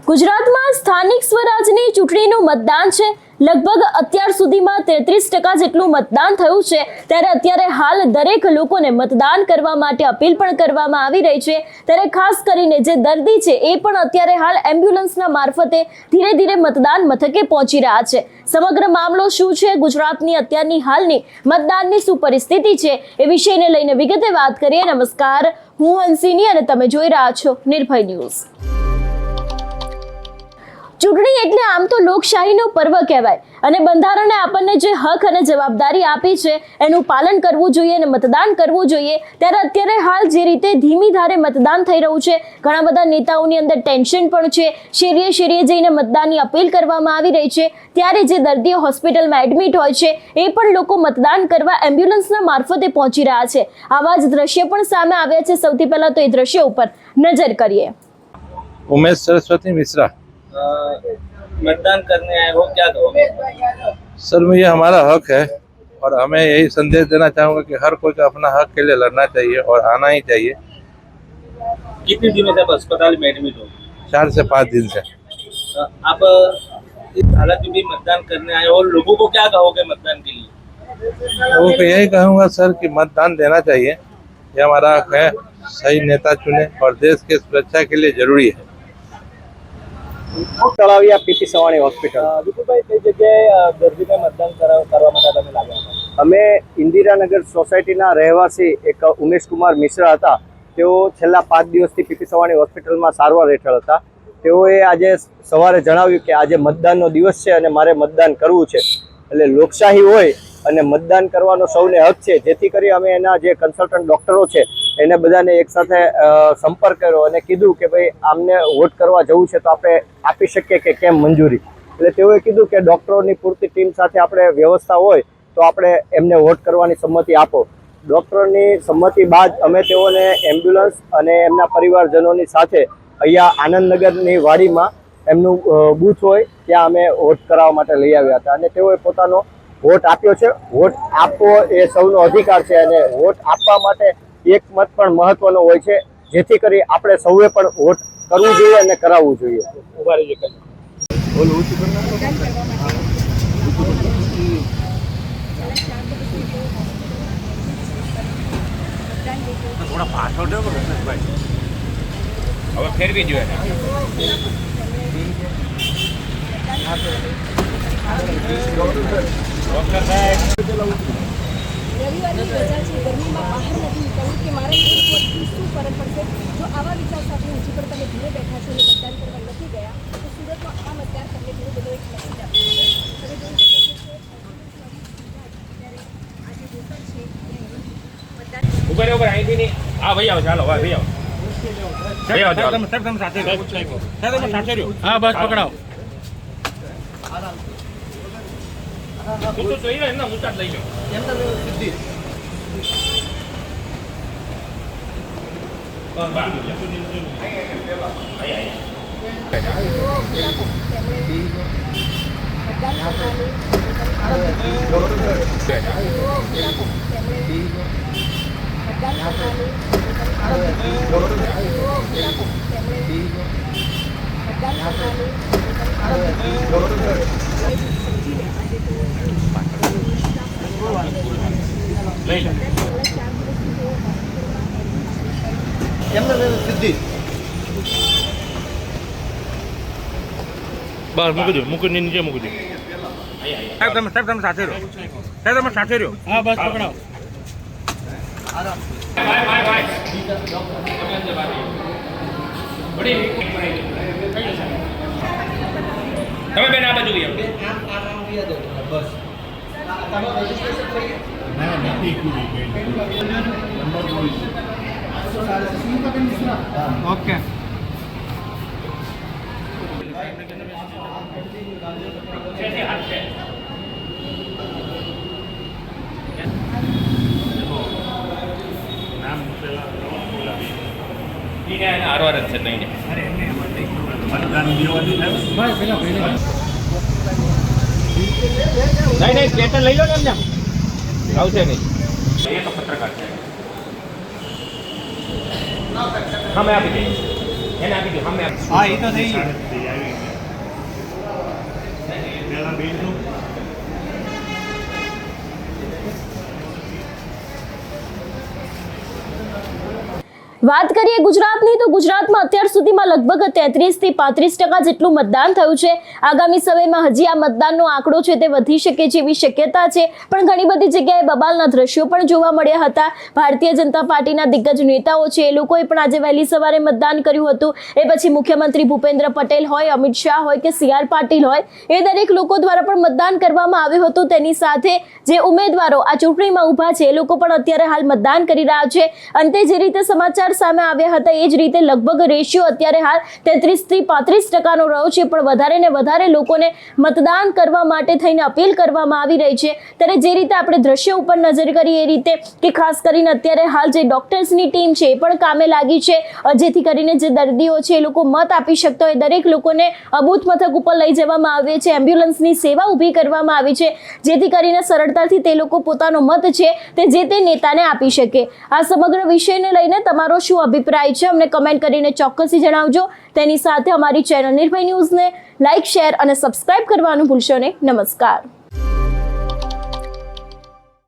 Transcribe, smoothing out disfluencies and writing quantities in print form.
ગુજરાતમાં સ્થાનિક સ્વરાજની ચૂંટણીનું મતદાન છે। લગભગ અત્યાર સુધીમાં 33% જેટલું મતદાન થયું છે। ત્યારે અત્યારે હાલ દરેક લોકોને મતદાન કરવા માટે અપીલ પણ કરવામાં આવી રહી છે। ત્યારે ખાસ કરીને જે દર્દી છે એ પણ અત્યારે હાલ એમ્બ્યુલન્સના મારફતે ધીરે ધીરે મતદાન મથકે પહોંચી રહ્યા છે। સમગ્ર મામલો શું છે, ગુજરાતની અત્યારની હાલની મતદાનની શું પરિસ્થિતિ છે, એ વિષયને લઈને વિગતે વાત કરીએ। નમસ્કાર, હું હંસિની અને તમે જોઈ રહ્યા છો નિર્ભય ન્યૂઝ। ચૂંટણી એટલે આમ તો લોકશાહીનો પર્વ કહેવાય અને બંધારણે આપણને જે હક અને જવાબદારી આપી છે એનું પાલન કરવું જોઈએ અને મતદાન કરવું જોઈએ। ત્યારે અત્યારે હાલ જે રીતે ધીમી ધારે મતદાન થઈ રહ્યું છે, ઘણા બધા નેતાઓની અંદર ટેન્શન પણ છે, શેરીએ શેરીએ જઈને મતદાનની અપીલ કરવામાં આવી રહી છે। ત્યારે જે દર્દીઓ હોસ્પિટલમાં એડમિટ હોય છે એ પણ લોકો મતદાન કરવા એમ્બ્યુલન્સના મારફતે પહોંચી રહ્યા છે। આવા જ દ્રશ્ય પણ સામે આવ્યા છે। સૌથી પહેલા તો એ દ્રશ્ય ઉપર નજર કરીએ। उमेश सरस्वती मिश्रा। मतदान करने आए हो, क्या कहोगे? सर, ये हमारा हक है और हमें यही संदेश देना चाहूँगा कि हर कोई को अपना हक के लिए लड़ना चाहिए और आना ही चाहिए। कितने दिनों से आप अस्पताल में एडमिट हो? 4 से 5 दिन से। आप इस हालत में भी मतदान करने आए हो और लोगों को क्या कहोगे मतदान के लिए? लोगों को यही कहूँगा सर कि मतदान देना चाहिए, ये हमारा हक है। सही नेता चुने और देश के सुरक्षा के लिए जरूरी है। Talaviya PP Savani hospital. વિપુલભાઈ, કઈ જગ્યાએ દર્દીને મતદાન કરવા માટે તમે લાગ્યા હતા? અમે ઇન્દિરાનગર સોસાયટીના રહેવાસી એક ઉમેશ કુમાર મિશ્રા હતા। તેઓ છેલ્લા 5 દિવસથી પીપી સવાણી હોસ્પિટલમાં સારવાર હેઠળ હતા। તેઓએ આજે સવારે જણાવ્યું કે આજે મતદાનનો દિવસ છે અને મારે મતદાન કરવું છે। એટલે લોકશાહી હોય અને મતદાન કરવાનો સૌને હક છે, જેથી કરી અમે એના જે કન્સલ્ટન્ટ ડૉક્ટરો છે એને બધાને એકસાથે સંપર્ક કર્યો અને કીધું કે ભાઈ આમને વોટ કરવા જવું છે તો આપણે આપી શકીએ કે કેમ મંજૂરી। એટલે તેઓએ કીધું કે ડૉક્ટરોની પૂરતી ટીમ સાથે આપણે વ્યવસ્થા હોય તો આપણે એમને વોટ કરવાની સંમતિ આપો। ડૉક્ટરોની સંમતિ બાદ અમે તેઓને એમ્બ્યુલન્સ અને એમના પરિવારજનોની સાથે અહીંયા આનંદનગરની વાડીમાં એમનું બૂથ હોય ત્યાં અમે વોટ કરાવવા માટે લઈ આવ્યા હતા અને તેઓએ પોતાનો વોટ આપ્યો છે। વોટ આપવો એ સૌનો અધિકાર છે અને વોટ આપવા માટે એક મત પણ મહત્વનો હોય છે, જેથી કરી આપણે સૌએ પણ વોટ કરવું જોઈએ અને કરાવવું જોઈએ। થોડા પાછળ દેવો ભાઈ, હવે ફેરવી જોઈએ। રવિવારની રજા છે, ગરમીમાં બહાર નથી નીકળવું કે મારે એક વસ્તુ શું ફરક પડશે। જો આવા વિચાર સાથે હજી પણ તમે ઘરે બેઠા છો અને મતદાન કરવા નથી ગયા તો સુરતમાં આ મતદાન તમને ઘણો બધો એક મેસેજ આપશે। તમે જોઈ શકો છો અત્યારે આ જે વોટર છે મતદાન ઉપર અહીંથી નહીં। હા ભાઈ આવો, ચાલો ભાઈ આવો, તમે સાથે રહ્યો। હા બસ પકડાવો। તું તો જોઈ લે ને, ઊંચા લઈ જાઓ સીધી। બસ મૂકી દો, મૂકી નીચે મૂકી દો। સાહેબ તમે સાથે રહ્યો, સાહેબ તમે સાથે રહ્યો। હા બસ પકડાવો। તમે બેન આ બાજુ ગયા બસ। ઓકે આરવાર જ છે નહીં નહીં સ્ટેશન લઈ લો ને એમને આવશે નહીં। એ તો પત્રકાર છે, હા મેં આપી દઈએ। એને આપી દો સામે આપી હા એ તો થઈ ગયું વાત કરીએ ગુજરાતની તો ગુજરાતમાં અત્યાર સુધીમાં લગભગ 33 થી 35% જેટલું મતદાન થયું છે. આગામી સમયમાં હજી આ મતદાનનો આંકડો છે તે વધી શકે જેવી શક્યતા છે, પણ ઘણી બધી જગ્યાએ બબાલના દ્રશ્યો પણ જોવા મળ્યા હતા. ભારતીય જનતા પાર્ટીના દિગ્ગજ નેતાઓ છે એ લોકોએ પણ આજે વહેલી સવારે મતદાન કર્યું હતું. એ પછી મુખ્યમંત્રી ભૂપેન્દ્ર પટેલ હોય, અમિત શાહ હોય કે CR પાટીલ હોય, એ દરેક લોકો દ્વારા પણ મતદાન કરવામાં આવ્યું હતું. તેની સાથે જે ઉમેદવારો આ ચૂંટણીમાં ઊભા છે એ લોકો પણ અત્યારે હાલ મતદાન કરી રહ્યા છે. અંતે જે રીતે સમાચાર સામે આવ્યા હતા એ જ રીતે લગભગ રેશિયો અત્યારે હાલ 33 થી 35% રહ્યો છે, પણ વધારે ને વધારે લોકોને મતદાન કરવા માટે થઈને અપીલ કરવામાં આવી રહી છે. ત્યારે જે રીતે આપણે દ્રશ્ય ઉપર નજર કરીએ એ રીતે કે ખાસ કરીને અત્યારે હાલ જે ડોક્ટર્સની ટીમ છે એ પણ કામે લાગી છે, જેથી કરીને જે દર્દીઓ છે એ લોકો મત આપી શકતા હોય દરેક લોકોને બૂથ મથક ઉપર લઈ જવામાં આવે છે. એમ્બ્યુલન્સની સેવા ઊભી કરવામાં આવી છે, જેથી કરીને સરળતાથી તે લોકો પોતાનો મત છે તે જે તે નેતાને આપી શકે. આ સમગ્ર વિષયને લઈને તમારો શું અભિપ્રાય છે અમને કમેન્ટ કરીને ચોક્કસથી જણાવજો. તેની સાથે અમારી ચેનલ નિર્ભય ન્યૂઝને લાઇક, શેર અને સબસ્ક્રાઇબ કરવાનું ભૂલશો નહીં. નમસ્કાર.